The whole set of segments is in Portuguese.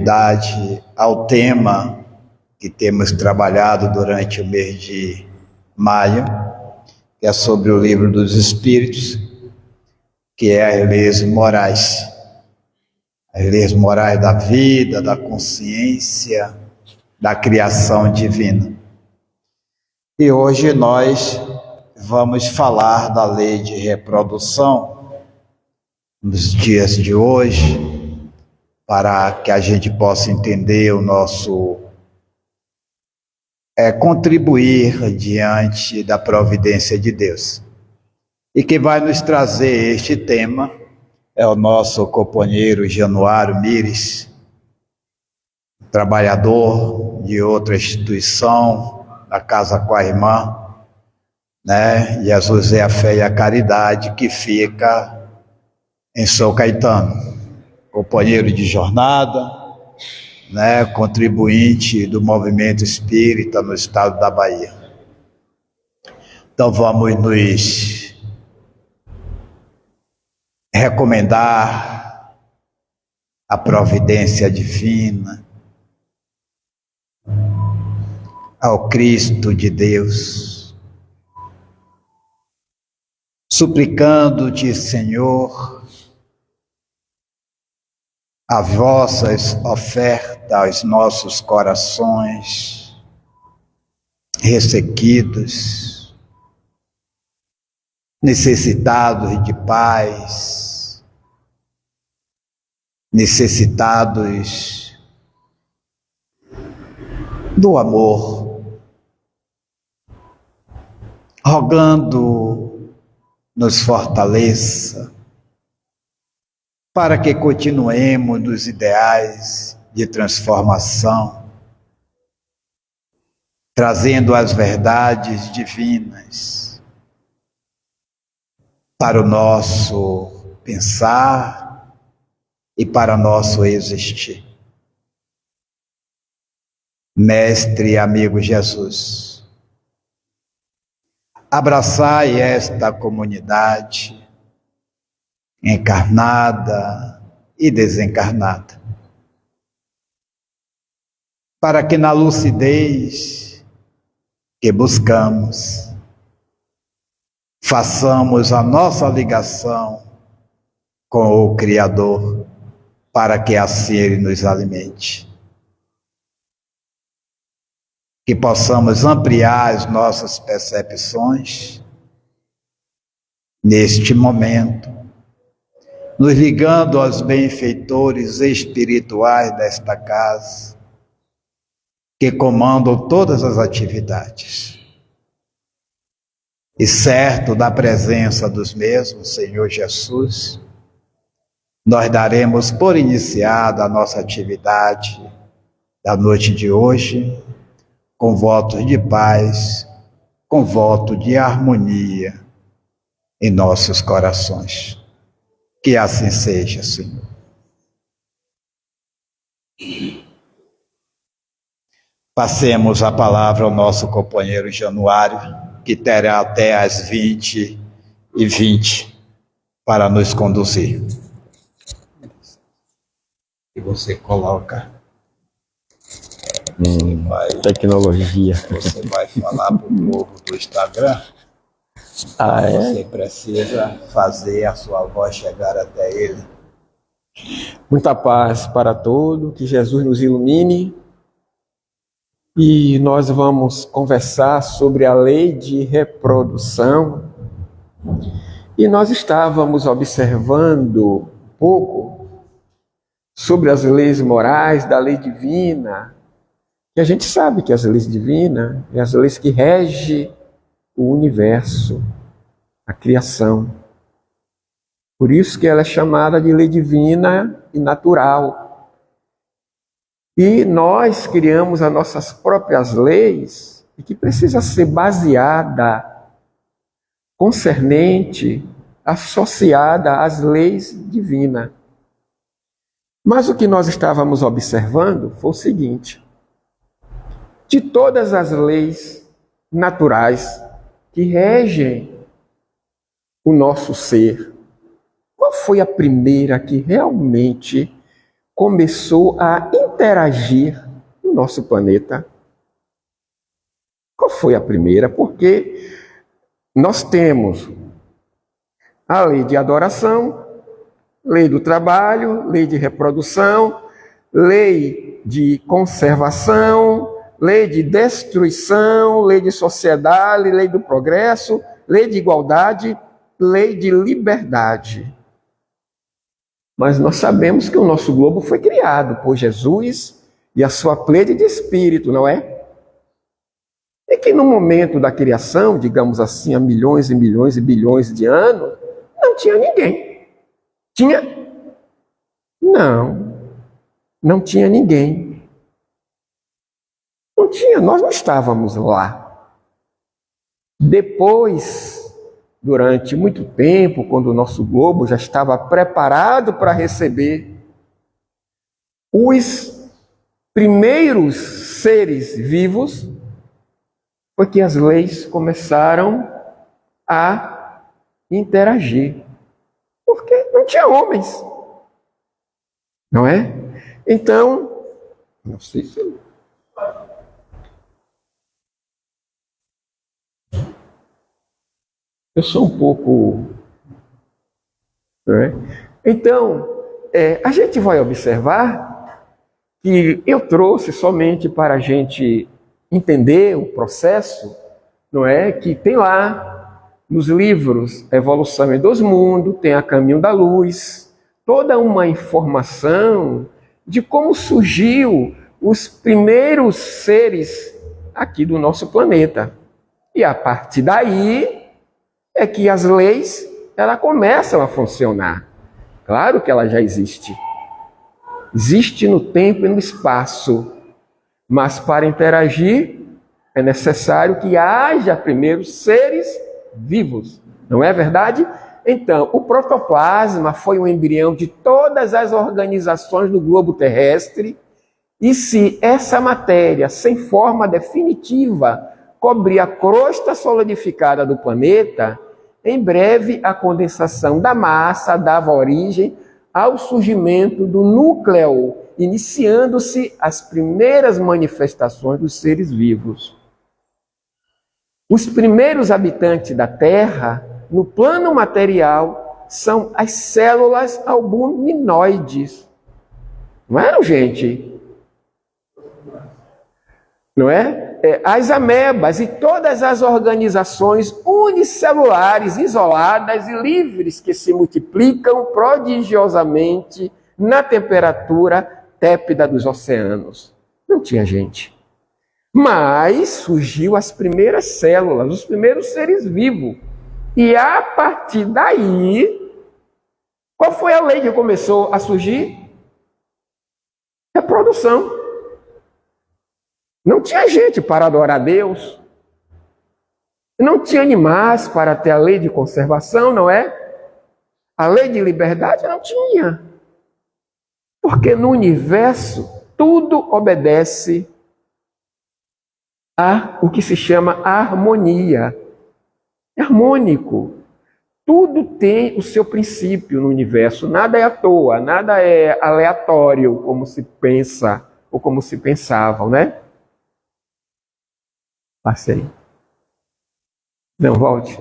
continuidade ao tema que temos trabalhado durante o mês de maio, que é sobre o livro dos Espíritos, que é as leis morais. As leis morais da vida, da consciência, da criação divina. E hoje nós vamos falar da lei de reprodução nos dias de hoje, para que a gente possa entender o nosso contribuir diante da providência de Deus. E quem vai nos trazer este tema é o nosso companheiro Januário Mires, trabalhador de outra instituição, da Casa com a Irmã, né? Jesus é a Fé e a Caridade, que fica em São Caetano. Companheiro de jornada, né? Contribuinte do movimento espírita no estado da Bahia. Então vamos nos recomendar a providência divina, ao Cristo de Deus, suplicando-te, Senhor, a vossas ofertas aos nossos corações ressequidos, necessitados de paz, necessitados do amor, rogando nos fortaleça para que continuemos nos ideais de transformação, trazendo as verdades divinas para o nosso pensar e para o nosso existir. Mestre e amigo Jesus, abraçai esta comunidade encarnada e desencarnada, para que na lucidez que buscamos, façamos a nossa ligação com o Criador, para que assim Ele nos alimente. Que possamos ampliar as nossas percepções neste momento, nos ligando aos benfeitores espirituais desta casa, que comandam todas as atividades. E certo da presença dos mesmos, Senhor Jesus, nós daremos por iniciada a nossa atividade da noite de hoje, com votos de paz, com voto de harmonia em nossos corações. Que assim seja, Senhor. Passemos a palavra ao nosso companheiro Januário, que terá até as 20h20 para nos conduzir. E você coloca... Tecnologia. Você vai falar para o povo do Instagram. Você precisa fazer a sua voz chegar até ele. Muita paz para todos, que Jesus nos ilumine. E nós vamos conversar sobre a lei de reprodução. E nós estávamos observando um pouco sobre as leis morais da lei divina. E a gente sabe que as leis divinas são as leis que regem o universo, a criação. Por isso que ela é chamada de lei divina e natural. E nós criamos as nossas próprias leis, e que precisa ser baseada, concernente, associada às leis divinas. Mas o que nós estávamos observando foi o seguinte: de todas as leis naturais que regem o nosso ser, qual foi a primeira que realmente começou a interagir no nosso planeta. Qual foi a primeira? Porque nós temos a lei de adoração, lei do trabalho, lei de reprodução, lei de conservação, lei de destruição, lei de sociedade, lei do progresso, lei de igualdade, lei de liberdade. Mas nós sabemos que o nosso globo foi criado por Jesus e a sua pleiade de espírito, não é? E que no momento da criação, digamos assim, há milhões e milhões e bilhões de anos, não tinha ninguém. Tinha? Não tinha ninguém. Não tinha, nós não estávamos lá. Depois, durante muito tempo, quando o nosso globo já estava preparado para receber os primeiros seres vivos, foi que as leis começaram a interagir. Porque não tinha homens. Não é? Então, não sei se... Eu sou um pouco... Não é? Então, a gente vai observar que eu trouxe somente para a gente entender o processo, não é? Que tem lá nos livros Evolução em Dois Mundos, tem a Caminho da Luz, toda uma informação de como surgiu os primeiros seres aqui do nosso planeta. E a partir daí é que as leis elas começam a funcionar. Claro que ela já existe. Existe no tempo e no espaço. Mas para interagir, é necessário que haja primeiro seres vivos. Não é verdade? Então, o protoplasma foi um embrião de todas as organizações do globo terrestre. E se essa matéria, sem forma definitiva, cobrir a crosta solidificada do planeta, em breve a condensação da massa dava origem ao surgimento do núcleo, iniciando-se as primeiras manifestações dos seres vivos. Os primeiros habitantes da Terra, no plano material, são as células albuminoides. Não eram, gente? Não é? As amebas e todas as organizações unicelulares, isoladas e livres que se multiplicam prodigiosamente na temperatura tépida dos oceanos. Não tinha gente. Mas surgiu as primeiras células, os primeiros seres vivos. E a partir daí, qual foi a lei que começou a surgir? Reprodução. Não tinha gente para adorar a Deus. Não tinha animais para ter a lei de conservação, não é? A lei de liberdade não tinha. Porque no universo tudo obedece a o que se chama harmonia. É harmônico. Tudo tem o seu princípio no universo. Nada é à toa, nada é aleatório, como se pensa ou como se pensavam, né? Passei. Não, volte.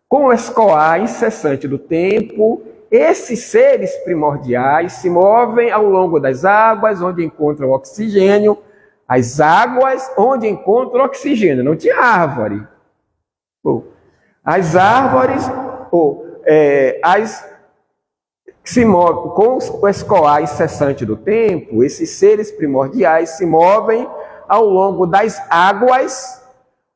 Com o escoar incessante do tempo, esses seres primordiais se movem ao longo das águas, onde encontram oxigênio. As águas onde encontram oxigênio. Não tinha árvore. As árvores, se movem com o escoar incessante do tempo, esses seres primordiais se movem ao longo das águas,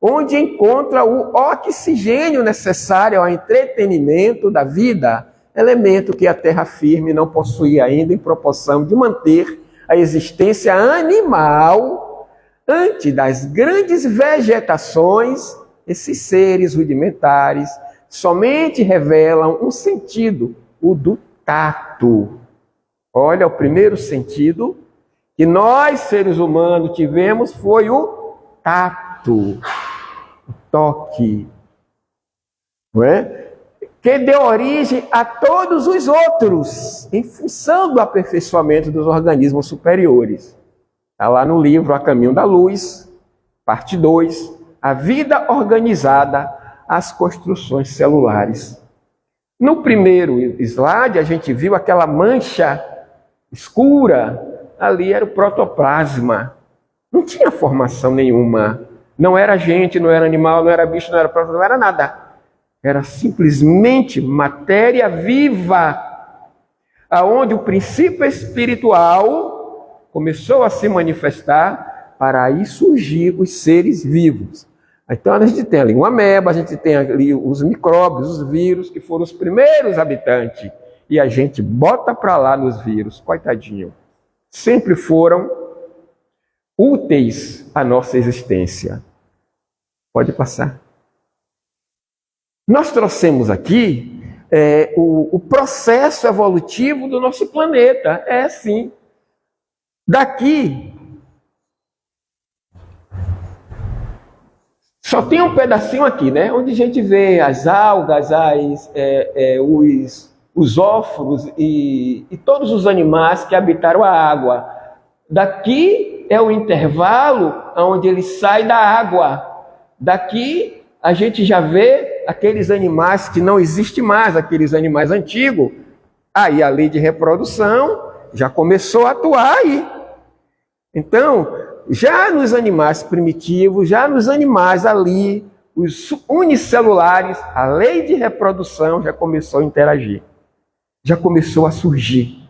onde encontra o oxigênio necessário ao entretenimento da vida, elemento que a terra firme não possuía ainda em proporção de manter a existência animal. Antes das grandes vegetações, esses seres rudimentares somente revelam um sentido, o do tato. Olha, o primeiro sentido que nós, seres humanos, tivemos foi o tato, o toque. Não é? que deu origem a todos os outros, em função do aperfeiçoamento dos organismos superiores. Está lá no livro A Caminho da Luz, parte 2, a vida organizada, as construções celulares. No primeiro slide, a gente viu aquela mancha escura, ali era o protoplasma. Não tinha formação nenhuma. Não era gente, não era animal, não era bicho, não era planta, não era nada. Era simplesmente matéria viva, aonde o princípio espiritual começou a se manifestar para aí surgir os seres vivos. Então a gente tem ali uma ameba, a gente tem ali os micróbios, os vírus, que foram os primeiros habitantes. E a gente bota para lá nos vírus, coitadinho. Sempre foram úteis à nossa existência. Pode passar. Nós trouxemos aqui o processo evolutivo do nosso planeta. É assim. Daqui só tem um pedacinho aqui, né? Onde a gente vê as algas, os óforos e todos os animais que habitaram a água. Daqui é o intervalo onde ele sai da água. Daqui a gente já vê aqueles animais que não existem mais, aqueles animais antigos. Aí a lei de reprodução já começou a atuar aí. Então, já nos animais primitivos, já nos animais ali, os unicelulares, a lei de reprodução já começou a interagir. Já começou a surgir,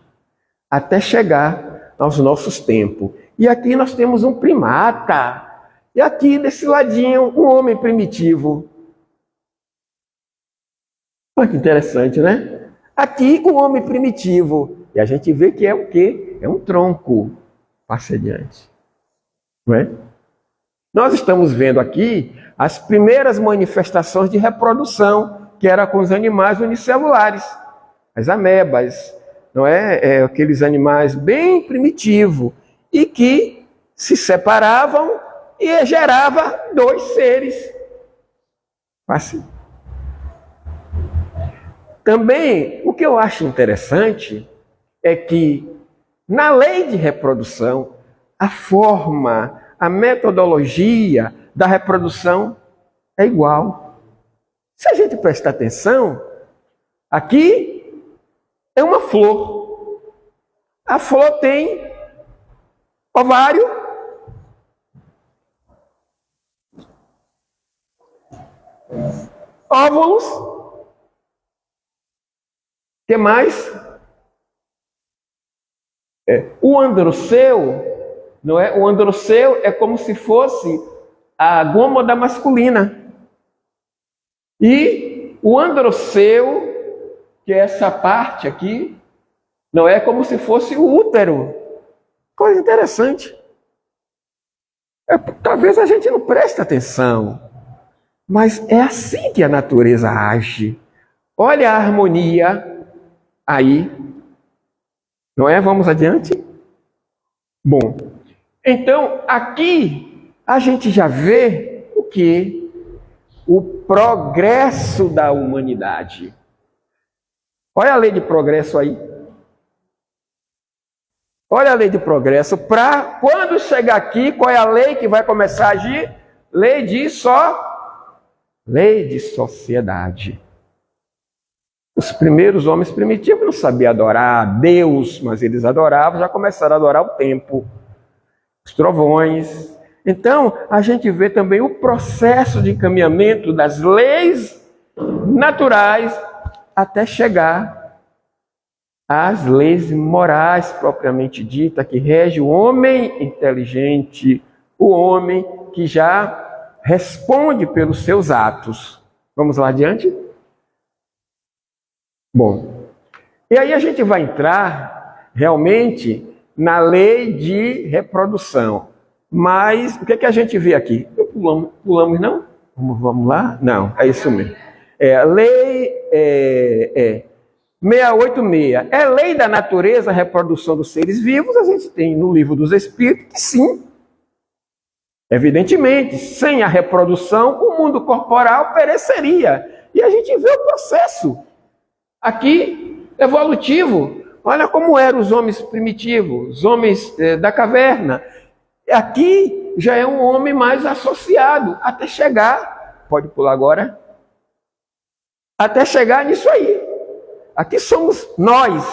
até chegar aos nossos tempos. E aqui nós temos um primata. E aqui, desse ladinho, um homem primitivo. Olha que interessante, né? Aqui, um homem primitivo. E a gente vê que é o quê? É um tronco. Passe adiante. Não é? Nós estamos vendo aqui as primeiras manifestações de reprodução, que era com os animais unicelulares. As amebas, não é? Aqueles animais bem primitivos. E que se separavam e gerava 2 seres. Assim. Também, o que eu acho interessante é que, na lei de reprodução, a forma, a metodologia da reprodução é igual. Se a gente prestar atenção, aqui é uma flor. A flor tem ovário, óvulos, o que mais? O androceu, não é? O androceu é como se fosse a gônada masculina. E o androceu, que é essa parte aqui, não é como se fosse o útero. Coisa interessante. Talvez a gente não preste atenção, mas é assim que a natureza age. Olha a harmonia aí. Não é? Vamos adiante? Bom, então aqui a gente já vê o que? O progresso da humanidade. Olha a lei de progresso aí. Olha a lei de progresso. Para quando chegar aqui, qual é a lei que vai começar a agir? Lei de sociedade. Os primeiros homens primitivos não sabiam adorar a Deus, mas eles adoravam, já começaram a adorar o tempo, os trovões. Então, a gente vê também o processo de encaminhamento das leis naturais até chegar às leis morais propriamente dita, que rege o homem inteligente, o homem que já responde pelos seus atos. Vamos lá adiante? Bom, e aí a gente vai entrar realmente na lei de reprodução. Mas o que é que a gente vê aqui? Pulamos não? Vamos lá? Não, é isso mesmo. A lei 686. É lei da natureza a reprodução dos seres vivos. A gente tem no livro dos Espíritos que sim. Evidentemente, sem a reprodução, o mundo corporal pereceria. E a gente vê o processo aqui evolutivo. Olha como eram os homens primitivos, os homens da caverna. Aqui já é um homem mais associado, até chegar, pode pular agora, até chegar nisso aí. Aqui somos nós,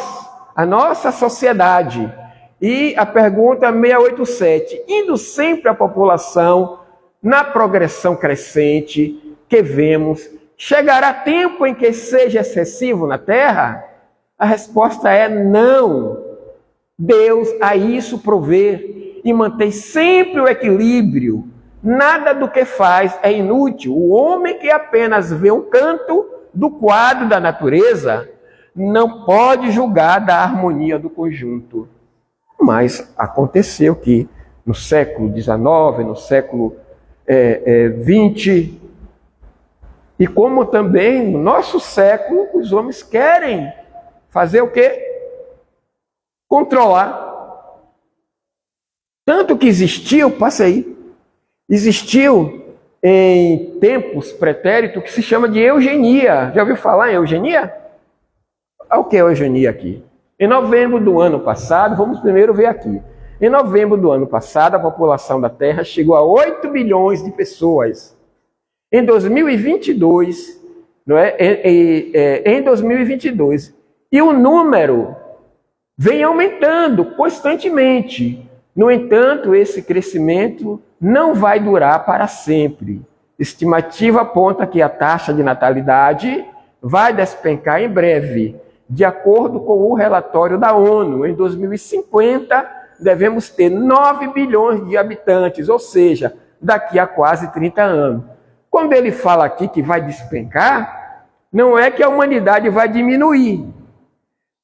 a nossa sociedade. E a pergunta 687, indo sempre a população na progressão crescente que vemos, chegará tempo em que seja excessivo na Terra? A resposta é não. Deus a isso provê e mantém sempre o equilíbrio. Nada do que faz é inútil. O homem que apenas vê um canto do quadro da natureza não pode julgar da harmonia do conjunto. Mas aconteceu que no século XIX, no século XX, e como também no nosso século, os homens querem fazer o quê? Controlar. Tanto que existiu, passe aí, existiu em tempos pretéritos que se chama de eugenia. Já ouviu falar em eugenia? O que é eugenia aqui? Em novembro do ano passado, vamos primeiro ver aqui. Em novembro do ano passado, a população da Terra chegou a 8 bilhões de pessoas. Em 2022, não é? Em 2022, e o número vem aumentando constantemente. No entanto, esse crescimento não vai durar para sempre. Estimativa aponta que a taxa de natalidade vai despencar em breve. De acordo com o relatório da ONU, em 2050, devemos ter 9 bilhões de habitantes, ou seja, daqui a quase 30 anos. Quando ele fala aqui que vai despencar, não é que a humanidade vai diminuir.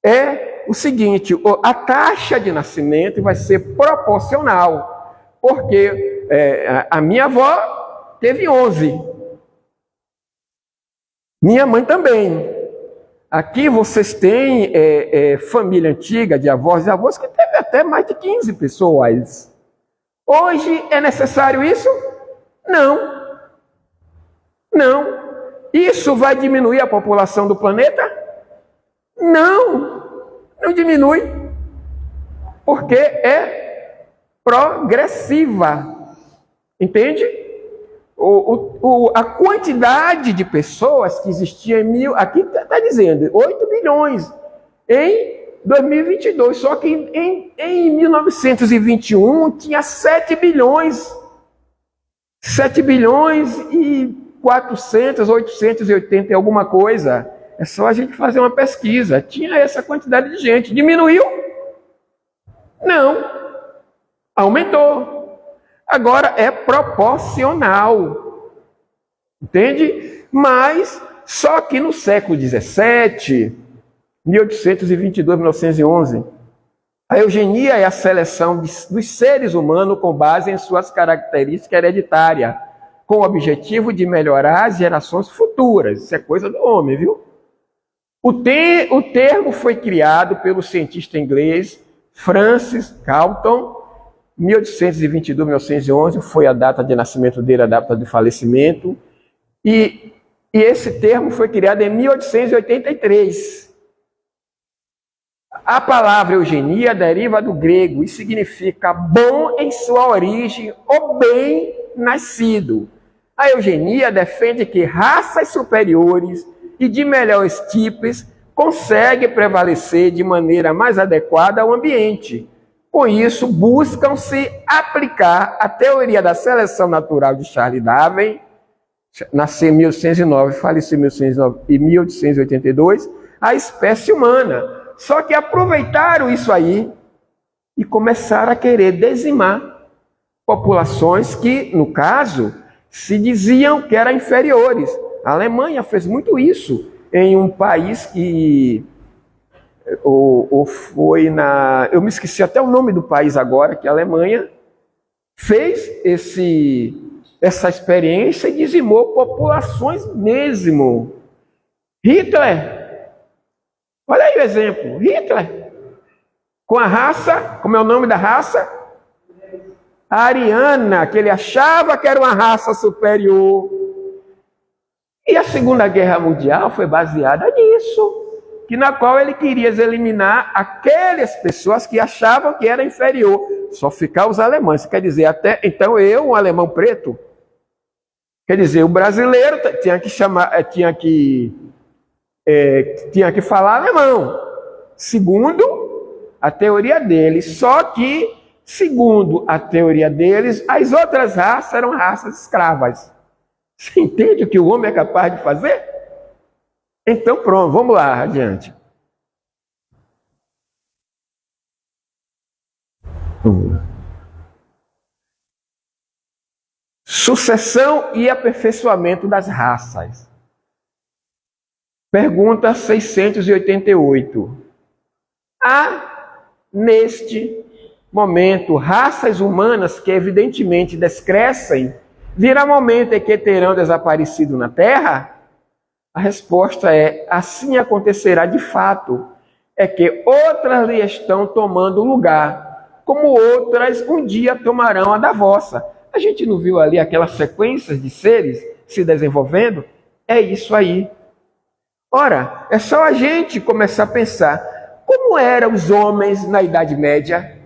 É o seguinte, a taxa de nascimento vai ser proporcional, porque a minha avó teve 11. Minha mãe também. Aqui vocês têm família antiga de avós e avós que teve até mais de 15 pessoas. Hoje é necessário isso? Não. Não. Isso vai diminuir a população do planeta? Não. Não diminui. Porque é progressiva. Entende? A quantidade de pessoas que existia aqui está dizendo 8 bilhões em 2022, só que em 1921 tinha 7 bilhões. 7 bilhões e 400, 880 e alguma coisa. É só a gente fazer uma pesquisa. Tinha essa quantidade de gente. Diminuiu? Não. Aumentou. Agora é proporcional. Entende? Mas só que no século XVII, 1822, 1911, a eugenia é a seleção dos seres humanos com base em suas características hereditárias, com o objetivo de melhorar as gerações futuras. Isso é coisa do homem, viu? O termo foi criado pelo cientista inglês Francis Galton, 1822, 1911, foi a data de nascimento dele, a data de falecimento, e esse termo foi criado em 1883. A palavra eugenia deriva do grego e significa bom em sua origem ou bem nascido. A eugenia defende que raças superiores e de melhores tipos conseguem prevalecer de maneira mais adequada ao ambiente. Com isso, buscam-se aplicar a teoria da seleção natural de Charles Darwin, nasceu em 1809, faleceu em 1882, à espécie humana. Só que aproveitaram isso aí e começaram a querer dizimar populações que, no caso, se diziam que eram inferiores. A Alemanha fez muito isso em um país que foi na... Eu me esqueci até o nome do país agora, que a Alemanha fez essa experiência e dizimou populações mesmo. Hitler, olha aí o exemplo, Hitler, com a raça, como é o nome da raça? A ariana, que ele achava que era uma raça superior. E a Segunda Guerra Mundial foi baseada nisso, que na qual ele queria eliminar aquelas pessoas que achavam que era inferior, só ficar os alemães. Quer dizer, até então eu, um alemão preto, quer dizer, o brasileiro tinha que falar alemão, segundo a teoria deles. Só que, segundo a teoria deles, as outras raças eram raças escravas. Você entende o que o homem é capaz de fazer? Então pronto, vamos lá, adiante. Sucessão e aperfeiçoamento das raças. Pergunta 688. Há, neste momento, raças humanas que evidentemente descrescem, virá momento em que terão desaparecido na Terra? A resposta é: assim acontecerá de fato. É que outras lhe estão tomando lugar, como outras um dia tomarão a da vossa. A gente não viu ali aquelas sequências de seres se desenvolvendo? É isso aí. Ora, é só a gente começar a pensar, como eram os homens na Idade Média?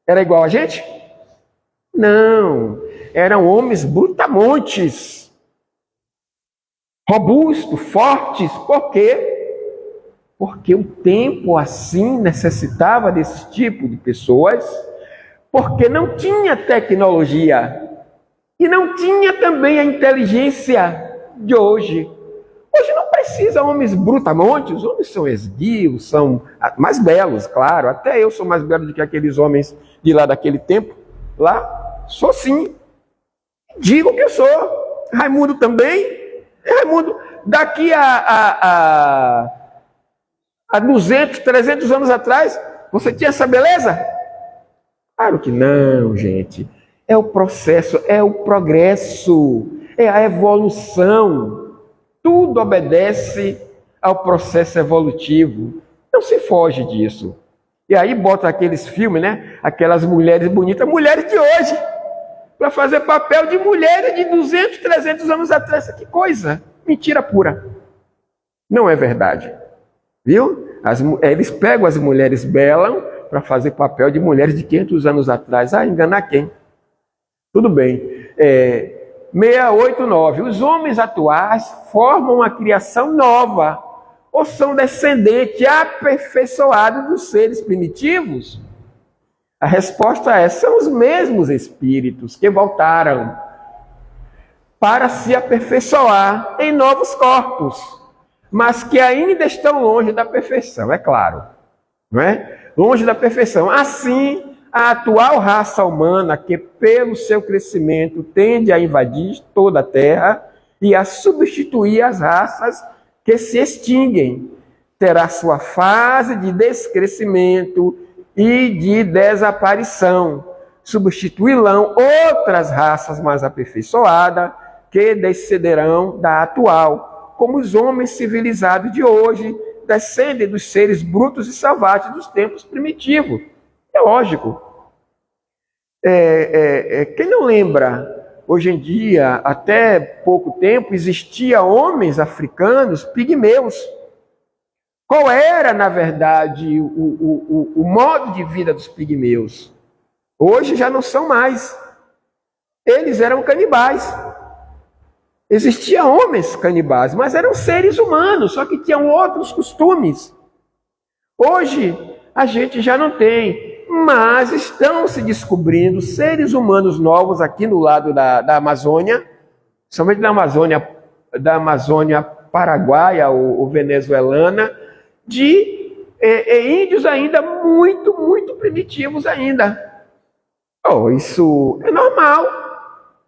Era igual a gente? Não, eram homens brutamontes, robustos, fortes. Por quê? Porque o tempo assim necessitava desse tipo de pessoas, porque não tinha tecnologia e não tinha também a inteligência de hoje. Hoje não precisa homens brutamontes, os homens são esguios, são mais belos, claro. Até eu sou mais belo do que aqueles homens de lá daquele tempo. Lá, sou sim. Digo que eu sou. Raimundo também. Raimundo, daqui a 200, 300 anos atrás, você tinha essa beleza? Claro que não, gente. É o processo, é o progresso, é a evolução. Tudo obedece ao processo evolutivo. Não se foge disso. E aí bota aqueles filmes, né? Aquelas mulheres bonitas, mulheres de hoje, para fazer papel de mulheres de 200, 300 anos atrás. Que coisa! Mentira pura. Não é verdade. Viu? Eles pegam as mulheres belas para fazer papel de mulheres de 500 anos atrás. Ah, enganar quem? Tudo bem. 689. Os homens atuais formam uma criação nova ou são descendentes aperfeiçoados dos seres primitivos? A resposta é: são os mesmos espíritos que voltaram para se aperfeiçoar em novos corpos, mas que ainda estão longe da perfeição, é claro, não é? Longe da perfeição. Assim, a atual raça humana, que pelo seu crescimento tende a invadir toda a Terra e a substituir as raças que se extinguem, terá sua fase de descrescimento e de desaparição. Substituí-lão outras raças mais aperfeiçoadas que descenderão da atual, como os homens civilizados de hoje descendem dos seres brutos e selvagens dos tempos primitivos. É lógico. Quem não lembra, hoje em dia, até pouco tempo, existia homens africanos pigmeus. Qual era, na verdade, o modo de vida dos pigmeus? Hoje já não são mais. Eles eram canibais. Existiam homens canibais, mas eram seres humanos, só que tinham outros costumes. Hoje a gente já não tem, mas estão se descobrindo seres humanos novos aqui no lado da Amazônia, somente da Amazônia paraguaia ou venezuelana, de índios ainda muito, muito primitivos ainda. Isso é normal,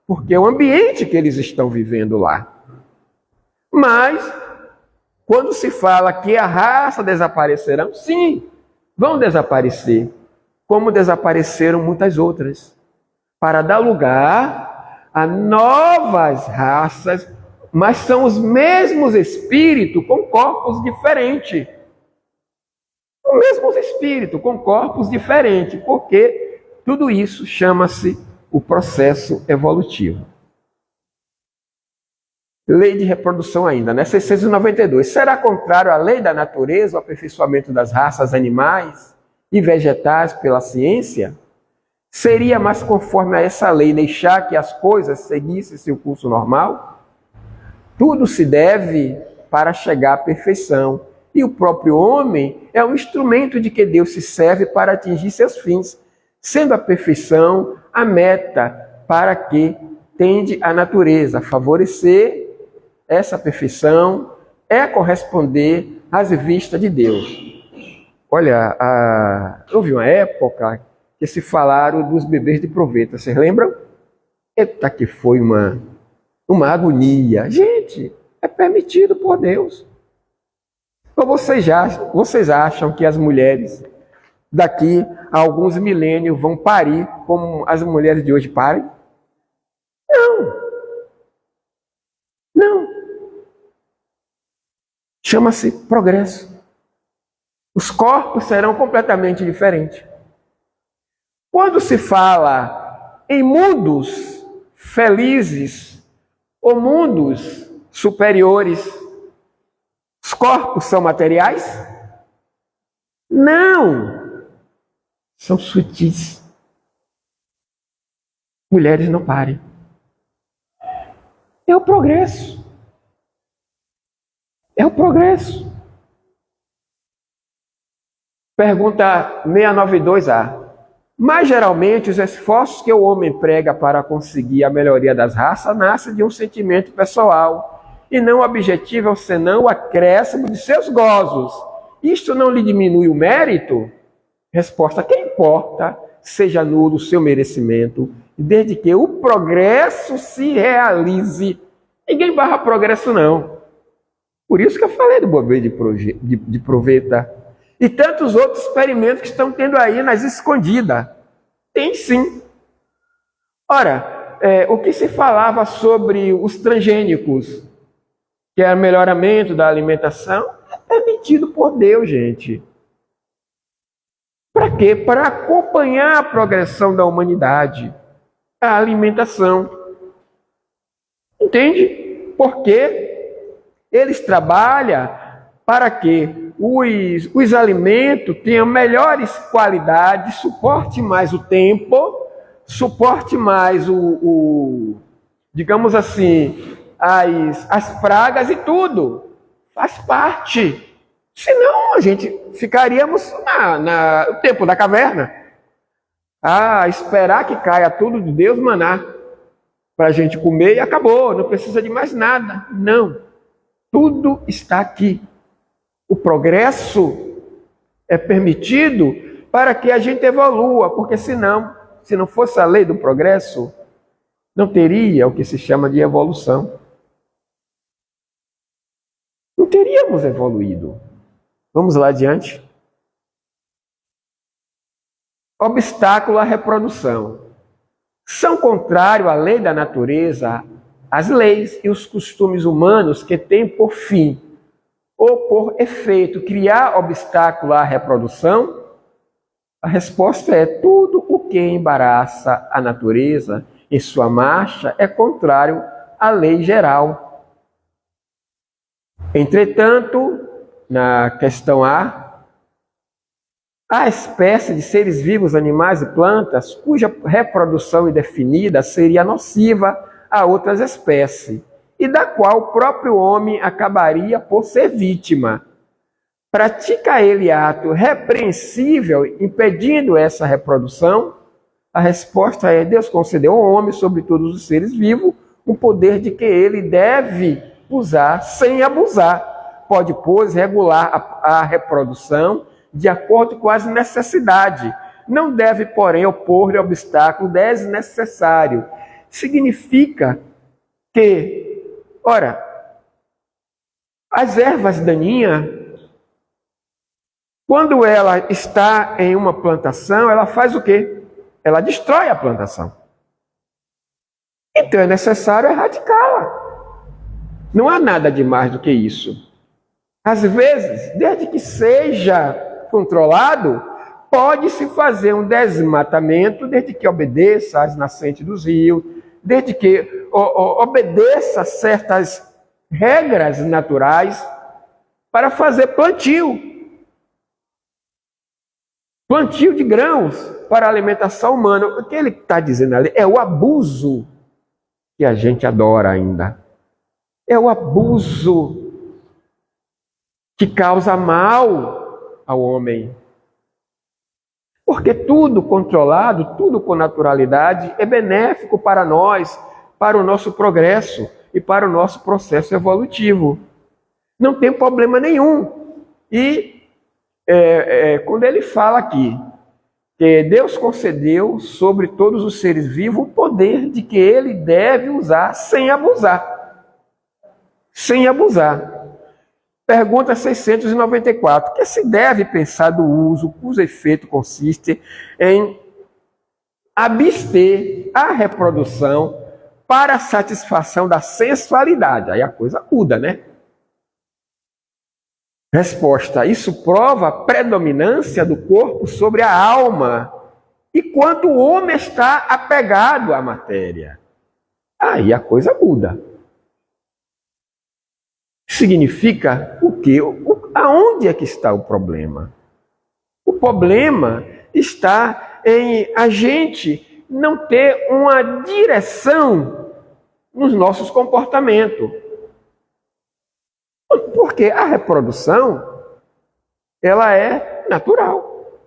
porque é o ambiente que eles estão vivendo lá. Mas, quando se fala que a raça desaparecerão, sim, vão desaparecer, como desapareceram muitas outras, para dar lugar a novas raças, mas são os mesmos espíritos com corpos diferentes. Os mesmos espíritos com corpos diferentes, porque tudo isso chama-se o processo evolutivo. Lei de reprodução ainda, né? 692. Será contrário à lei da natureza o aperfeiçoamento das raças animais e vegetais pela ciência? Seria mais conforme a essa lei deixar que as coisas seguissem seu curso normal? Tudo se deve para chegar à perfeição, e o próprio homem é um instrumento de que Deus se serve para atingir seus fins, sendo a perfeição a meta para que tende a natureza. Favorecer essa perfeição é corresponder às vistas de Deus. Olha, houve uma época que se falaram dos bebês de proveta, vocês lembram? Eita, que foi uma agonia. Gente, é permitido por Deus. Ou vocês acham que as mulheres daqui a alguns milênios vão parir como as mulheres de hoje parem? Não. Não. Chama-se progresso. Os corpos serão completamente diferentes. Quando se fala em mundos felizes ou mundos superiores, os corpos são materiais? Não! São sutis. Mulheres não parem. É o progresso. É o progresso. Pergunta 692A. Mas geralmente os esforços que o homem emprega para conseguir a melhoria das raças nascem de um sentimento pessoal e não objetivo senão o acréscimo de seus gozos. Isto não lhe diminui o mérito? Resposta: que importa seja nulo o seu merecimento, desde que o progresso se realize. Ninguém barra progresso, não. Por isso que eu falei do bebê de proveta. E tantos outros experimentos que estão tendo aí nas escondidas. Tem sim. Ora, o que se falava sobre os transgênicos, que é o melhoramento da alimentação, é permitido por Deus, gente. Para quê? Para acompanhar a progressão da humanidade. A alimentação. Entende? Porque eles trabalham para que os alimentos tenham melhores qualidades, suporte mais o tempo, suporte mais digamos assim, as pragas e tudo. Faz parte. Senão a gente ficaríamos no tempo da caverna. Esperar que caia tudo de Deus maná para a gente comer e acabou, não precisa de mais nada. Não. Tudo está aqui. O progresso é permitido para que a gente evolua, porque senão, se não fosse a lei do progresso, não teria o que se chama de evolução. Não teríamos evoluído. Vamos lá adiante. Obstáculo à reprodução. São contrários à lei da natureza as leis e os costumes humanos que têm por fim ou por efeito criar obstáculo à reprodução? A resposta é: tudo o que embaraça a natureza em sua marcha é contrário à lei geral. Entretanto, na questão A, há espécie de seres vivos, animais e plantas, cuja reprodução indefinida seria nociva a outras espécies, e da qual o próprio homem acabaria por ser vítima. Pratica ele ato repreensível impedindo essa reprodução? A resposta é: Deus concedeu ao homem, sobre todos os seres vivos, um poder de que ele deve usar sem abusar. Pode, pois, regular a reprodução de acordo com as necessidades. Não deve, porém, opor-lhe obstáculo desnecessário. Significa que, ora, as ervas daninhas, quando ela está em uma plantação, ela faz o quê? Ela destrói a plantação. Então é necessário erradicá-la. Não há nada de mais do que isso. Às vezes, desde que seja controlado, pode-se fazer um desmatamento, desde que obedeça às nascentes dos rios, desde que obedeça certas regras naturais para fazer plantio de grãos para a alimentação humana. O que ele está dizendo ali é o abuso que a gente adora ainda. É o abuso que causa mal ao homem. Porque tudo controlado, tudo com naturalidade, é benéfico para nós, para o nosso progresso e para o nosso processo evolutivo. Não tem problema nenhum. E quando ele fala aqui que Deus concedeu sobre todos os seres vivos o poder de que ele deve usar sem abusar. Sem abusar. Pergunta 694. Que se deve pensar do uso, cujo efeito consiste em abster a reprodução para a satisfação da sensualidade? Aí a coisa muda, né? Resposta: isso prova a predominância do corpo sobre a alma e quanto o homem está apegado à matéria. Aí a coisa muda. Significa o quê? Aonde é que está o problema? O problema está em a gente não ter uma direção nos nossos comportamentos. Porque a reprodução, ela é natural.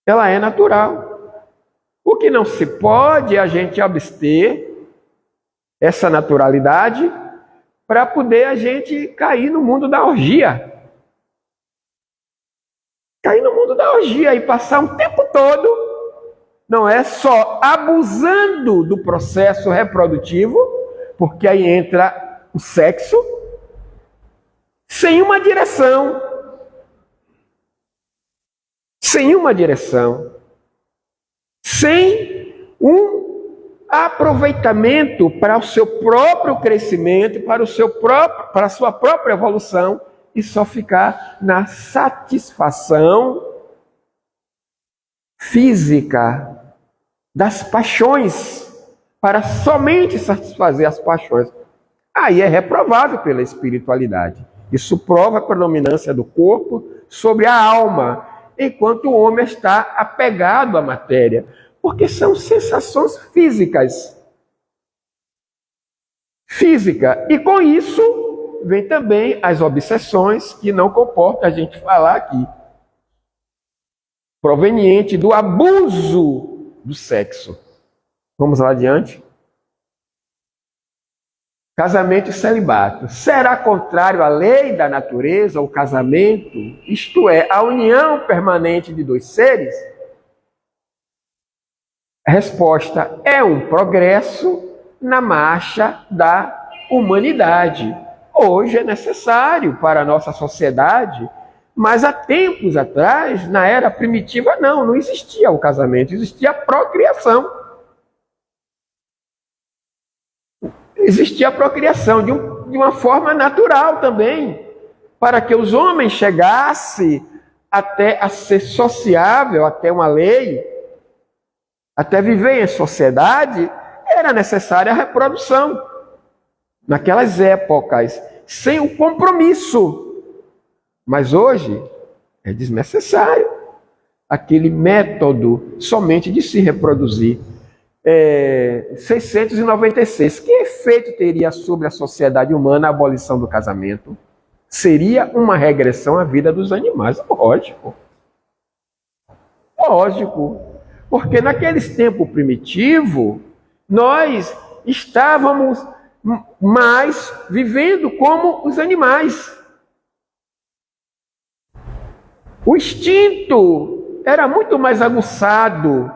Ela é natural. O que não se pode é a gente abster essa naturalidade para poder a gente cair no mundo da orgia. Cair no mundo da orgia e passar um tempo todo, não é só abusando do processo reprodutivo, porque aí entra o sexo, sem uma direção. Sem uma direção. Sem um aproveitamento para o seu próprio crescimento, para a sua própria evolução, e só ficar na satisfação física das paixões, para somente satisfazer as paixões. Aí é reprovável pela espiritualidade. Isso prova a predominância do corpo sobre a alma, enquanto o homem está apegado à matéria. Porque são sensações físicas. Física. E com isso, vem também as obsessões, que não comporta a gente falar aqui. Proveniente do abuso do sexo. Vamos lá adiante. Casamento e celibato. Será contrário à lei da natureza o casamento, isto é, a união permanente de dois seres? A resposta é um progresso na marcha da humanidade. Hoje é necessário para a nossa sociedade, mas há tempos atrás, na era primitiva, não existia o casamento, existia a procriação. Existia a procriação de uma forma natural também, para que os homens chegassem até a ser sociável, até uma lei, até viver em sociedade, era necessária a reprodução. Naquelas épocas, sem o compromisso. Mas hoje é desnecessário aquele método somente de se reproduzir. 696. Que efeito teria sobre a sociedade humana a abolição do casamento? Seria uma regressão à vida dos animais. Lógico. Lógico. Porque naqueles tempos primitivos, nós estávamos mais vivendo como os animais. O instinto era muito mais aguçado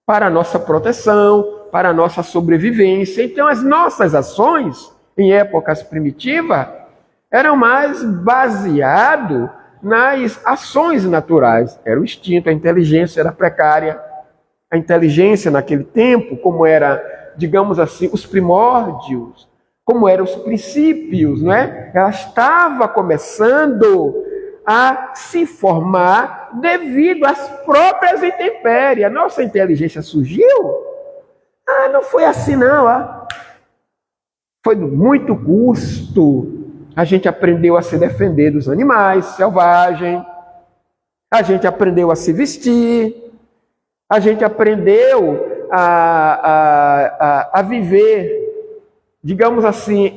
para a nossa proteção, para a nossa sobrevivência. Então, as nossas ações, em épocas primitivas, eram mais baseadas nas ações naturais. Era o instinto, a inteligência era precária. A inteligência naquele tempo, como era, digamos assim, os primórdios, como eram os princípios, não é? Ela estava começando a se formar devido às próprias intempéries. A nossa inteligência surgiu? Não foi assim não. Foi de muito custo. A gente aprendeu a se defender dos animais selvagens. A gente aprendeu a se vestir. A gente aprendeu a viver, digamos assim,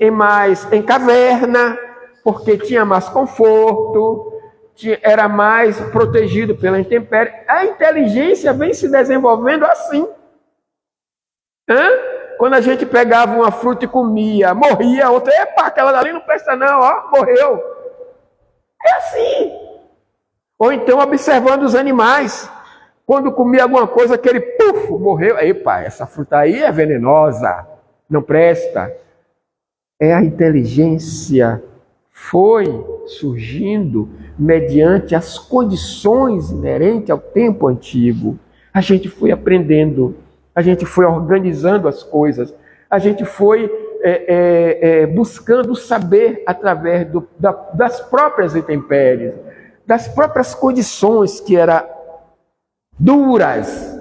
em caverna, porque tinha mais conforto, era mais protegido pela intempérie. A inteligência vem se desenvolvendo assim. Quando a gente pegava uma fruta e comia, morria, outra, epa, aquela dali não presta não, ó, morreu. É assim. Ou então observando os animais. Quando comia alguma coisa, aquele puf, morreu. Epa, essa fruta aí é venenosa, não presta. É a inteligência foi surgindo mediante as condições inerentes ao tempo antigo. A gente foi aprendendo, a gente foi organizando as coisas, a gente foi buscando saber através das próprias intempéries, das próprias condições que eram duras,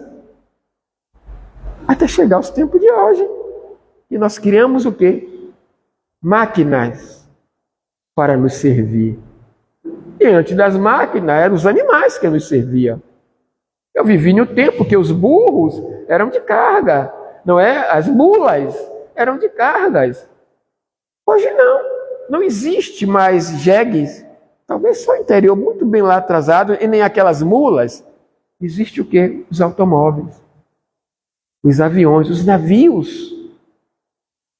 até chegar aos tempos de hoje. E nós criamos o quê? Máquinas para nos servir. E antes das máquinas, eram os animais que nos serviam. Eu vivi no tempo que os burros eram de carga, não é? As mulas eram de cargas. Hoje não existe mais jegues, talvez só o interior muito bem lá atrasado, e nem aquelas mulas. Existe o quê? Os automóveis, os aviões, os navios.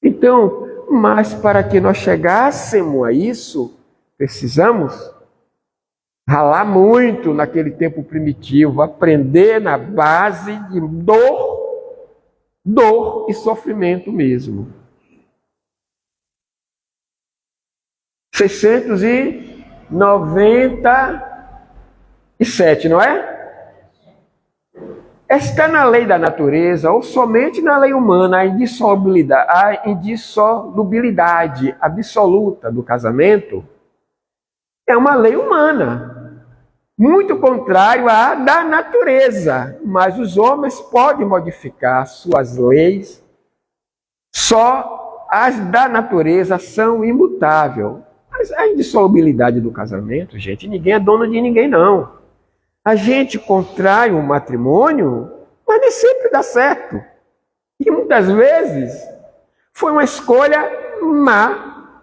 Então, mas para que nós chegássemos a isso, precisamos ralar muito naquele tempo primitivo, aprender na base de dor e sofrimento mesmo. 697, não é? Está na lei da natureza ou somente na lei humana a indissolubilidade absoluta do casamento? É uma lei humana, muito contrário à da natureza, mas os homens podem modificar suas leis, só as da natureza são imutáveis. Mas a indissolubilidade do casamento, gente, ninguém é dono de ninguém, não. A gente contrai um matrimônio, mas nem sempre dá certo. E muitas vezes foi uma escolha má,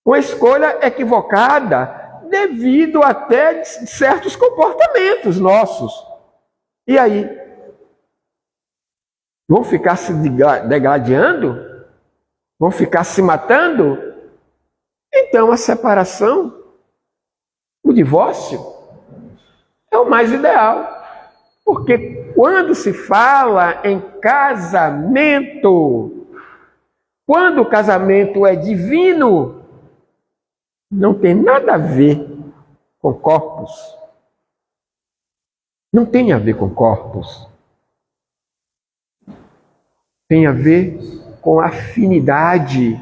uma escolha equivocada, devido até a certos comportamentos nossos. E aí? Vão ficar se degradando? Vão ficar se matando? Então a separação, o divórcio, é o mais ideal. Porque quando se fala em casamento, quando o casamento é divino, não tem nada a ver com corpos. Não tem a ver com corpos. Tem a ver com afinidade,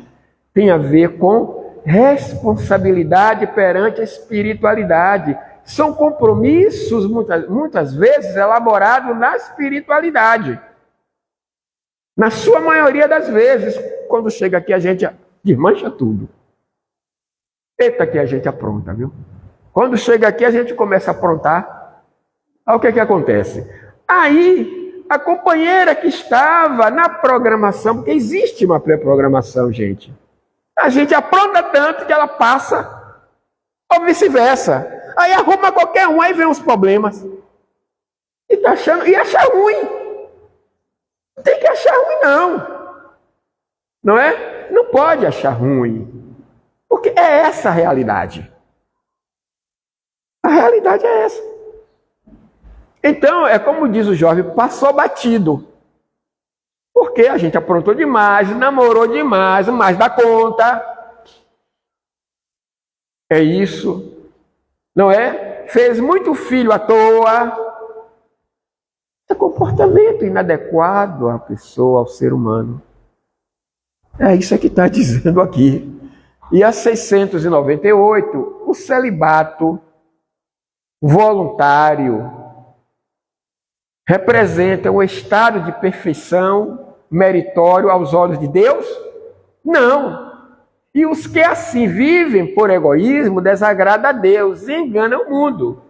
tem a ver com responsabilidade perante a espiritualidade. São compromissos, muitas vezes, elaborados na espiritualidade. Na sua maioria das vezes, quando chega aqui, a gente desmancha tudo. Eita, que a gente apronta, viu? Quando chega aqui, a gente começa a aprontar. Aí o que acontece? Aí, a companheira que estava na programação, porque existe uma pré-programação, gente. A gente apronta tanto que ela passa, ou vice-versa. Aí arruma qualquer um, aí vem os problemas. E tá achando, e acha ruim. Não tem que achar ruim, não. Não é? Não pode achar ruim. Porque é essa a realidade. A realidade é essa. Então, é como diz o jovem, passou batido. Porque a gente aprontou demais, namorou demais, mais da conta. É isso. Não é? Fez muito filho à toa. É comportamento inadequado à pessoa, ao ser humano. É isso que está dizendo aqui. E a 698, o celibato voluntário representa um estado de perfeição meritório aos olhos de Deus? Não. E os que assim vivem por egoísmo desagradam a Deus e enganam o mundo.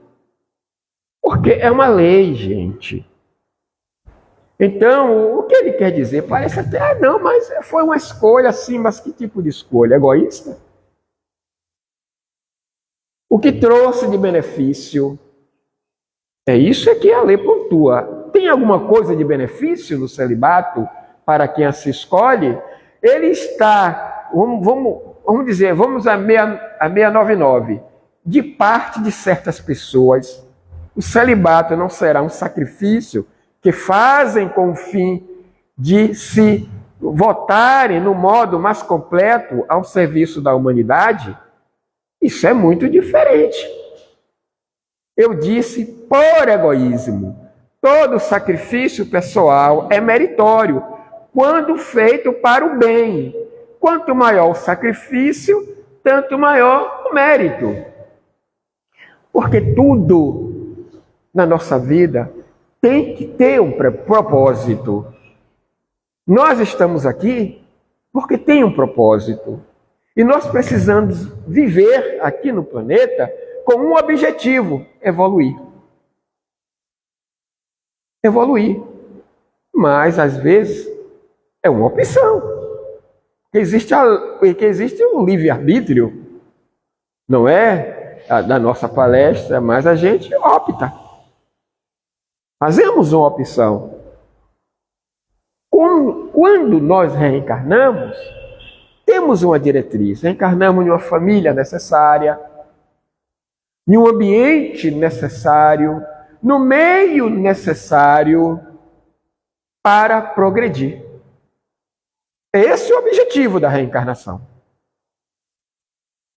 Porque é uma lei, gente. Então, o que ele quer dizer? Parece até, não, mas foi uma escolha assim, mas que tipo de escolha? Egoísta? O que trouxe de benefício? É isso que a lei pontua. Tem alguma coisa de benefício no celibato para quem se escolhe? Ele está, vamos dizer, vamos a 699. De parte de certas pessoas, o celibato não será um sacrifício que fazem com o fim de se votarem no modo mais completo ao serviço da humanidade. Isso é muito diferente. Eu disse por egoísmo. Todo sacrifício pessoal é meritório quando feito para o bem. Quanto maior o sacrifício, tanto maior o mérito. Porque tudo na nossa vida tem que ter um propósito. Nós estamos aqui porque tem um propósito. E nós precisamos viver aqui no planeta com um objetivo: evoluir. Evoluir. Mas, às vezes, é uma opção. Que existe um livre-arbítrio. Não é da nossa palestra, mas a gente opta. Fazemos uma opção. Quando nós reencarnamos, temos uma diretriz. Reencarnamos em uma família necessária, em um ambiente necessário, no meio necessário para progredir. Esse é o objetivo da reencarnação.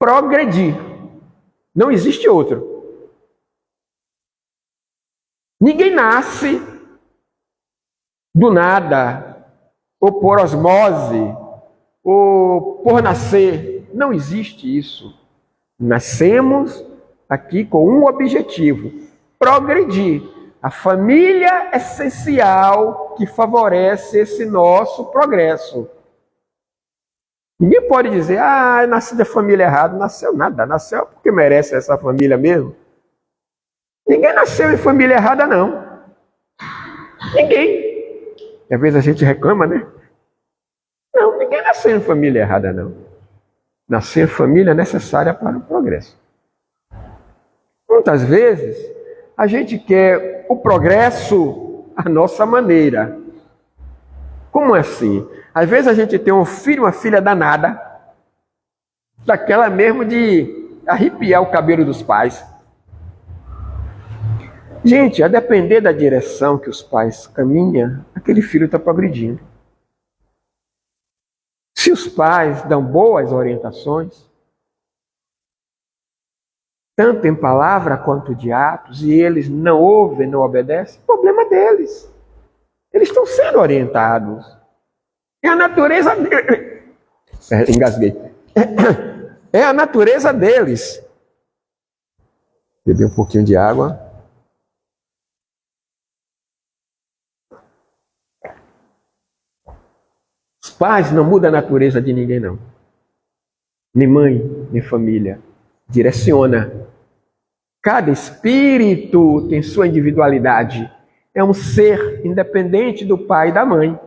Progredir. Não existe outro. Ninguém nasce do nada, ou por osmose, ou por nascer. Não existe isso. Nascemos aqui com um objetivo: progredir. A família essencial que favorece esse nosso progresso. Ninguém pode dizer, nasci da família errada. Nasceu nada, nasceu porque merece essa família mesmo. Ninguém nasceu em família errada, não. Ninguém. E às vezes a gente reclama, né? Não, ninguém nasceu em família errada, não. Nasceu em família necessária para o progresso. Muitas vezes, a gente quer o progresso à nossa maneira. Como assim? Às vezes a gente tem um filho, uma filha danada, daquela mesmo de arrepiar o cabelo dos pais. Gente, a depender da direção que os pais caminham, aquele filho está progredindo. Se os pais dão boas orientações, tanto em palavra quanto de atos, e eles não ouvem, não obedecem, problema deles. Eles estão sendo orientados. É a natureza deles. Engasguei. É a natureza deles. Beber um pouquinho de água. Os pais não mudam a natureza de ninguém, não. Nem mãe, nem família. Direciona. Cada espírito tem sua individualidade. É um ser independente do pai e da mãe.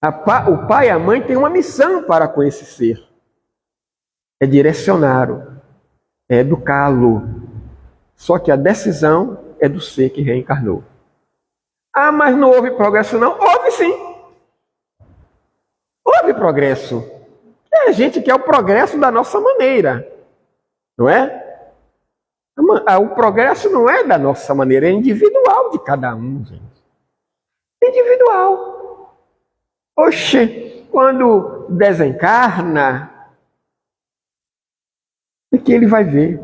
O pai e a mãe têm uma missão para com esse ser. É direcioná-lo, é educá-lo. Só que a decisão é do ser que reencarnou. Mas não houve progresso não? Houve sim. Houve progresso. A gente quer o progresso da nossa maneira. Não é? O progresso não é da nossa maneira, é individual de cada um, gente. Individual. Oxe, quando desencarna, é que ele vai ver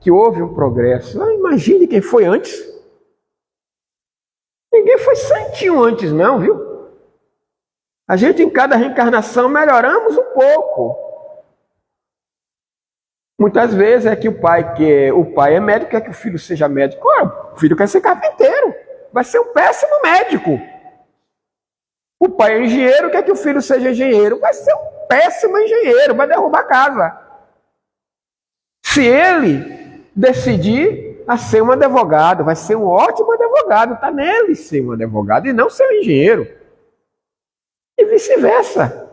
que houve um progresso. Imagine quem foi antes. Ninguém foi santinho antes não, viu? A gente em cada reencarnação melhoramos um pouco. Muitas vezes é que o pai é médico, quer que o filho seja médico. O filho quer ser carpinteiro. Vai ser um péssimo médico. O pai é engenheiro, quer que o filho seja engenheiro. Vai ser um péssimo engenheiro, vai derrubar a casa. Se ele decidir a ser um advogado, vai ser um ótimo advogado. Está nele ser um advogado e não ser um engenheiro. E vice-versa.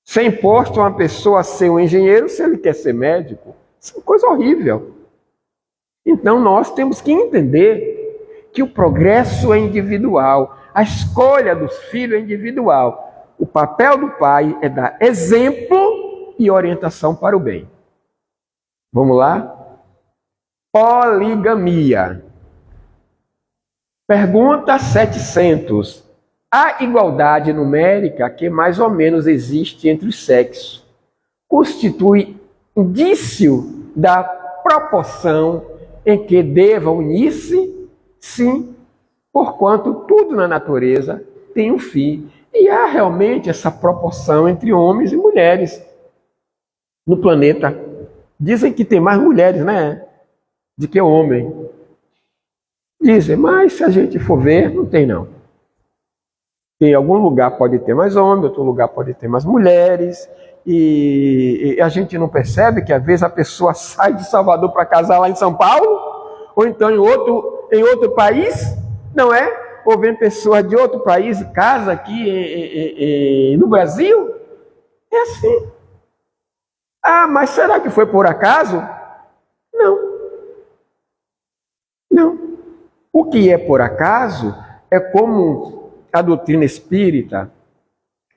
Ser imposto a uma pessoa a ser um engenheiro se ele quer ser médico. Isso é uma coisa horrível. Então nós temos que entender que o progresso é individual. A escolha dos filhos é individual. O papel do pai é dar exemplo e orientação para o bem. Vamos lá? Poligamia. Pergunta 700. A igualdade numérica que mais ou menos existe entre os sexos constitui indício da proporção em que deva unir-se? Sim, porquanto tudo na natureza tem um fim. E há realmente essa proporção entre homens e mulheres no planeta. Dizem que tem mais mulheres, né, do que homem. Dizem, mas se a gente for ver, não tem não. Em algum lugar pode ter mais homens, outro lugar pode ter mais mulheres. E a gente não percebe que às vezes a pessoa sai de Salvador para casar lá em São Paulo, ou então em outro país, não é? Ou vem pessoa de outro país e casa aqui no Brasil. É assim. Ah, mas será que foi por acaso? Não. Não. O que é por acaso é como a doutrina espírita.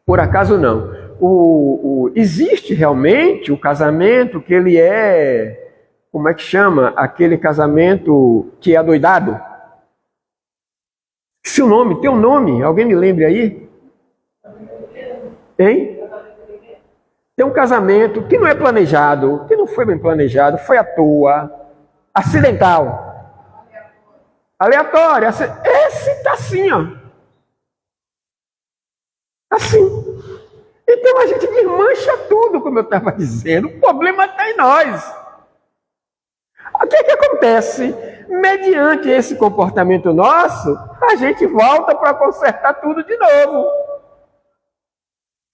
Por acaso não. Existe realmente o casamento que ele é, como é que chama? Aquele casamento que é adoidado. Se o nome, tem um nome, alguém me lembre aí? Hein? Tem um casamento que não é planejado, que não foi bem planejado, foi à toa, acidental, aleatório. Esse está assim, ó. Assim. Então a gente desmancha tudo, como eu estava dizendo. O problema está em nós. O que é que acontece? Mediante esse comportamento nosso, a gente volta para consertar tudo de novo.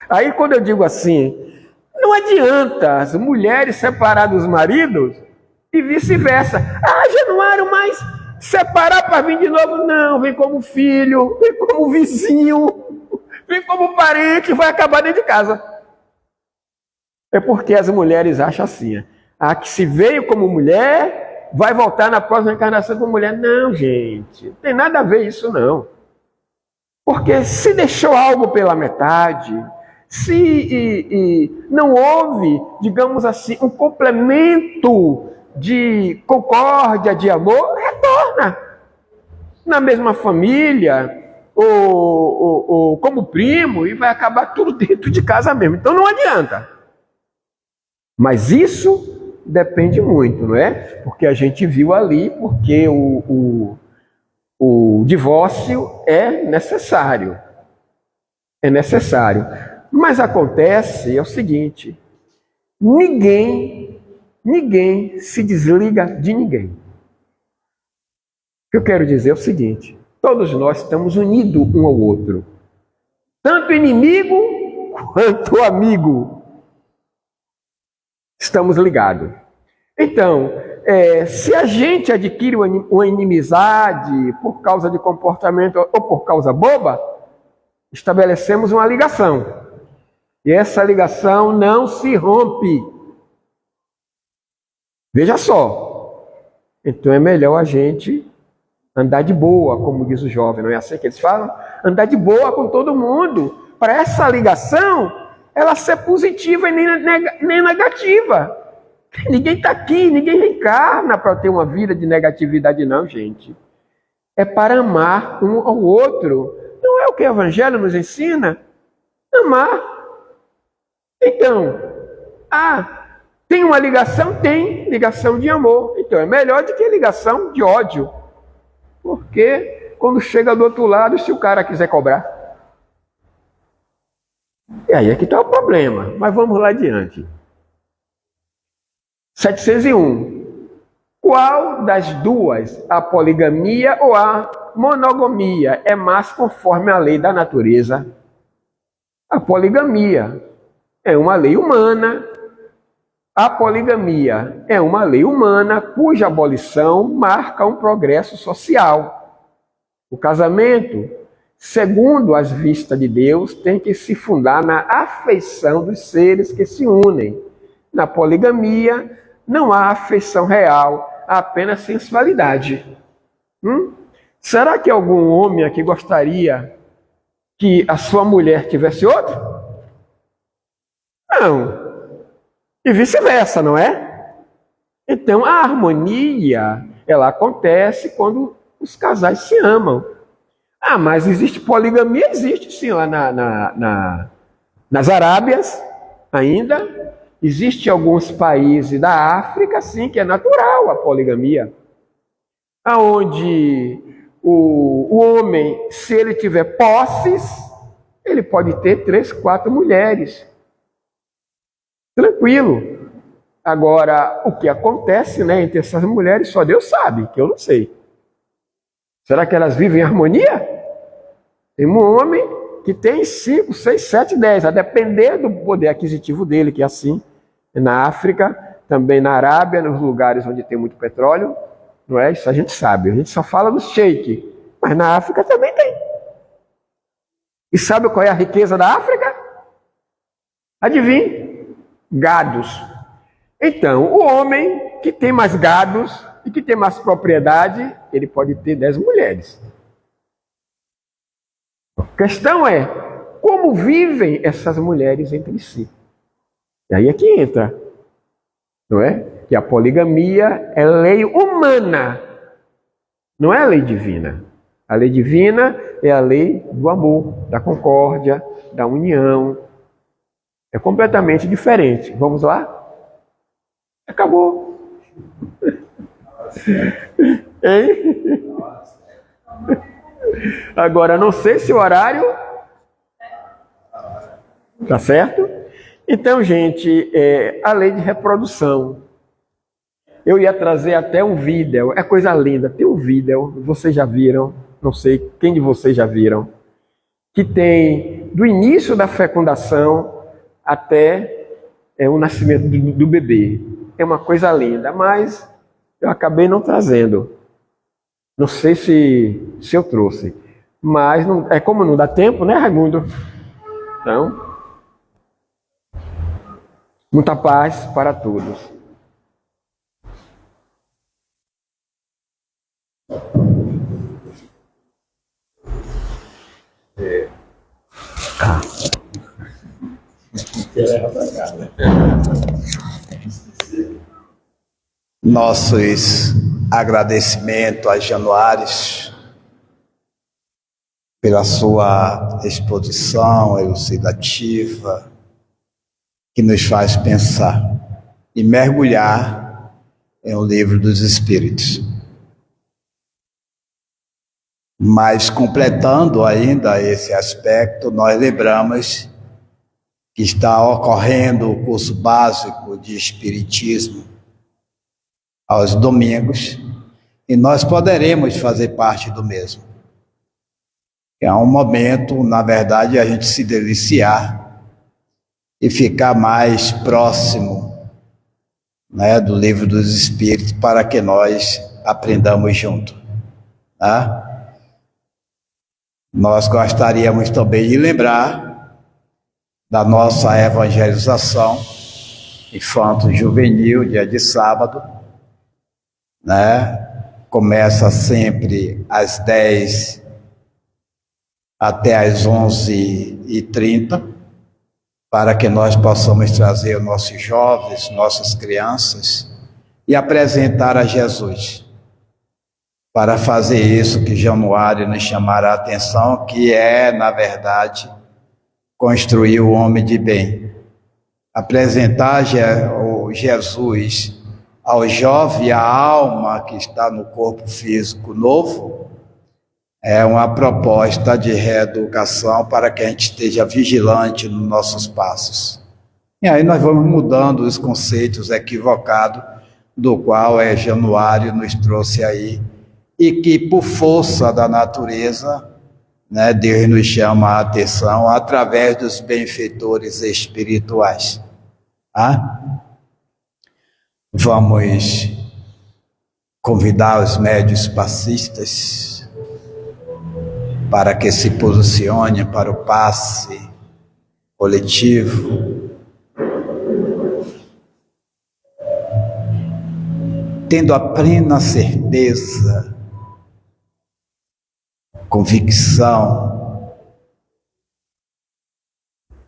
Aí quando eu digo assim, não adianta as mulheres separar dos maridos e vice-versa. Ah, Januário, mas separar para vir de novo? Não, vem como filho, vem como vizinho, vem como parente, vai acabar dentro de casa. É porque as mulheres acham assim, a que se veio como mulher, vai voltar na próxima encarnação como mulher. Não, gente, não tem nada a ver isso não. Porque se deixou algo pela metade, se não houve, digamos assim, um complemento de concórdia, de amor, retorna. Na mesma família, ou como primo, e vai acabar tudo dentro de casa mesmo. Então não adianta. Mas isso depende muito, não é? Porque a gente viu ali, porque o divórcio é necessário. É necessário. Mas acontece, é o seguinte, ninguém se desliga de ninguém. O que eu quero dizer é o seguinte, todos nós estamos unidos um ao outro. Tanto inimigo quanto amigo. Estamos ligados. Então, se a gente adquire uma inimizade por causa de comportamento ou por causa boba, estabelecemos uma ligação. E essa ligação não se rompe. Veja só. Então é melhor a gente andar de boa, como diz o jovem, não é assim que eles falam? Andar de boa com todo mundo, para essa ligação, ela ser positiva e nem negativa. Ninguém está aqui, ninguém reencarna para ter uma vida de negatividade não, gente. É para amar um ao outro. Não é o que o Evangelho nos ensina? Amar. Então, tem uma ligação? Tem ligação de amor. Então é melhor do que ligação de ódio. Porque quando chega do outro lado, se o cara quiser cobrar. E aí é que está o problema. Mas vamos lá adiante. 701. Qual das duas, a poligamia ou a monogamia é mais conforme a lei da natureza. A poligamia é uma lei humana. A poligamia é uma lei humana cuja abolição marca um progresso social. O casamento, segundo as vistas de Deus, tem que se fundar na afeição dos seres que se unem. Na poligamia, não há afeição real, há apenas sensualidade. Será que algum homem aqui gostaria que a sua mulher tivesse outro? Não. E vice-versa, não é? Então, a harmonia, ela acontece quando os casais se amam. Ah, mas existe poligamia? Existe sim, lá nas Arábias ainda. Existe alguns países da África, sim, que é natural a poligamia. Aonde o homem, se ele tiver posses, ele pode ter 3, 4 mulheres. Tranquilo. Agora, o que acontece, né, entre essas mulheres, só Deus sabe, que eu não sei. Será que elas vivem em harmonia? Tem um homem que tem 5, 6, 7, 10, a depender do poder aquisitivo dele, que é assim. Na África, também na Arábia, nos lugares onde tem muito petróleo, não é? Isso a gente sabe. A gente só fala do sheik, mas na África também tem. E sabe qual é a riqueza da África? Adivinhe? Gados. Então, o homem que tem mais gados e que tem mais propriedade, ele pode ter 10 mulheres. A questão é, como vivem essas mulheres entre si? E aí é que entra, não é? Que a poligamia é lei humana, não é lei divina. A lei divina é a lei do amor, da concórdia, da união. É completamente diferente. Vamos lá? Acabou. Hein? Agora, não sei se o horário... Tá certo? Então, gente, a lei de reprodução. Eu ia trazer até um vídeo. É coisa linda. Tem um vídeo, vocês já viram. Não sei quem de vocês já viram. Que tem do início da fecundação até o nascimento do bebê. É uma coisa linda, mas eu acabei não trazendo. Não sei se eu trouxe. Mas não, como não dá tempo, né, Raimundo? Então, muita paz para todos. Nossos agradecimentos a Januários pela sua exposição elucidativa, que nos faz pensar e mergulhar em o livro dos Espíritos. Mas, completando ainda esse aspecto, nós lembramos que está ocorrendo o curso básico de Espiritismo aos domingos, e nós poderemos fazer parte do mesmo. É um momento, na verdade, a gente se deliciar e ficar mais próximo, né, do livro dos Espíritos, para que nós aprendamos junto. Tá? Nós gostaríamos também de lembrar da nossa evangelização infanto-juvenil, dia de sábado, né? Começa sempre às 10 até às 11h30, para que nós possamos trazer os nossos jovens, nossas crianças, e apresentar a Jesus. Para fazer isso que Januário nos chamará a atenção, que é, na verdade, construir o homem de bem. Apresentar o Jesus ao jovem, a alma que está no corpo físico novo, é uma proposta de reeducação para que a gente esteja vigilante nos nossos passos. E aí nós vamos mudando os conceitos equivocados, do qual Januário nos trouxe aí, e que, por força da natureza, né, Deus nos chama a atenção através dos benfeitores espirituais. Tá? Vamos convidar os médios passistas para que se posicione para o passe coletivo, tendo a plena certeza, convicção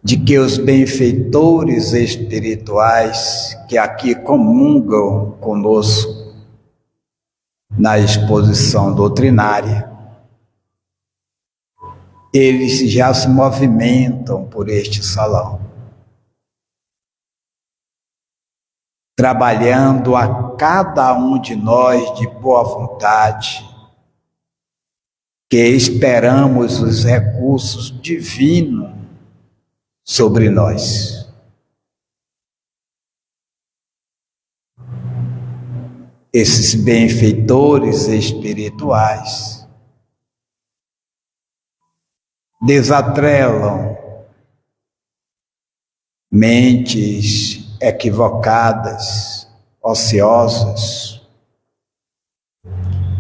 de que os benfeitores espirituais que aqui comungam conosco na exposição doutrinária, eles já se movimentam por este salão, trabalhando a cada um de nós de boa vontade, que esperamos os recursos divinos sobre nós. Esses benfeitores espirituais desatrelam mentes equivocadas, ociosas,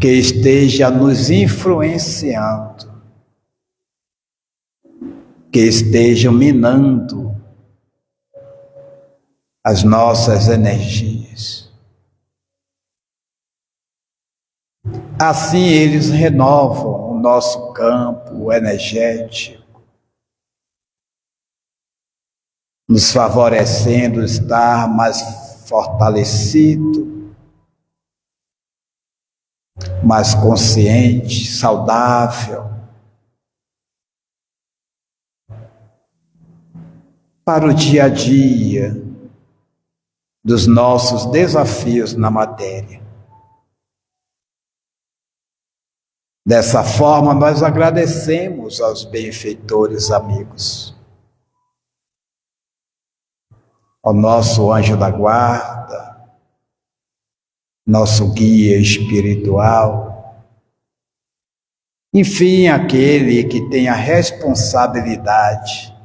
que esteja nos influenciando, que estejam minando as nossas energias. Assim eles renovam o nosso campo energético, nos favorecendo estar mais fortalecido, mais consciente, saudável, para o dia a dia dos nossos desafios na matéria. Dessa forma, nós agradecemos aos benfeitores amigos, ao nosso anjo da guarda, nosso guia espiritual, enfim, aquele que tem a responsabilidade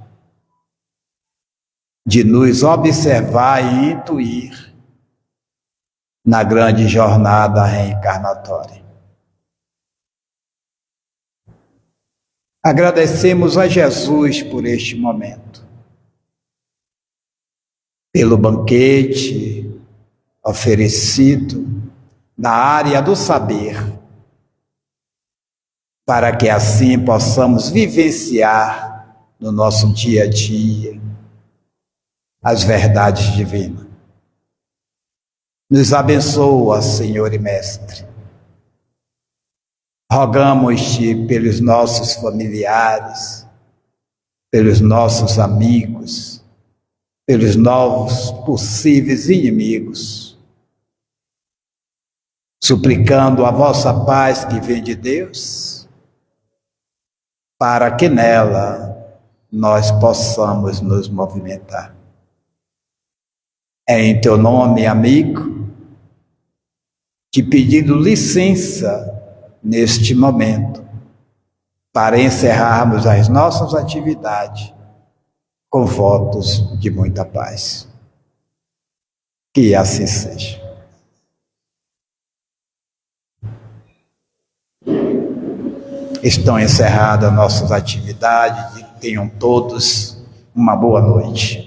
de nos observar e intuir na grande jornada reencarnatória. Agradecemos a Jesus por este momento, pelo banquete oferecido na área do saber, para que assim possamos vivenciar no nosso dia a dia as verdades divinas. Nos abençoa, Senhor e Mestre. Rogamos-te pelos nossos familiares, pelos nossos amigos, pelos novos possíveis inimigos, suplicando a vossa paz que vem de Deus, para que nela nós possamos nos movimentar. É em teu nome, amigo, te pedindo licença neste momento, para encerrarmos as nossas atividades com votos de muita paz. Que assim seja. Estão encerradas nossas atividades e tenham todos uma boa noite.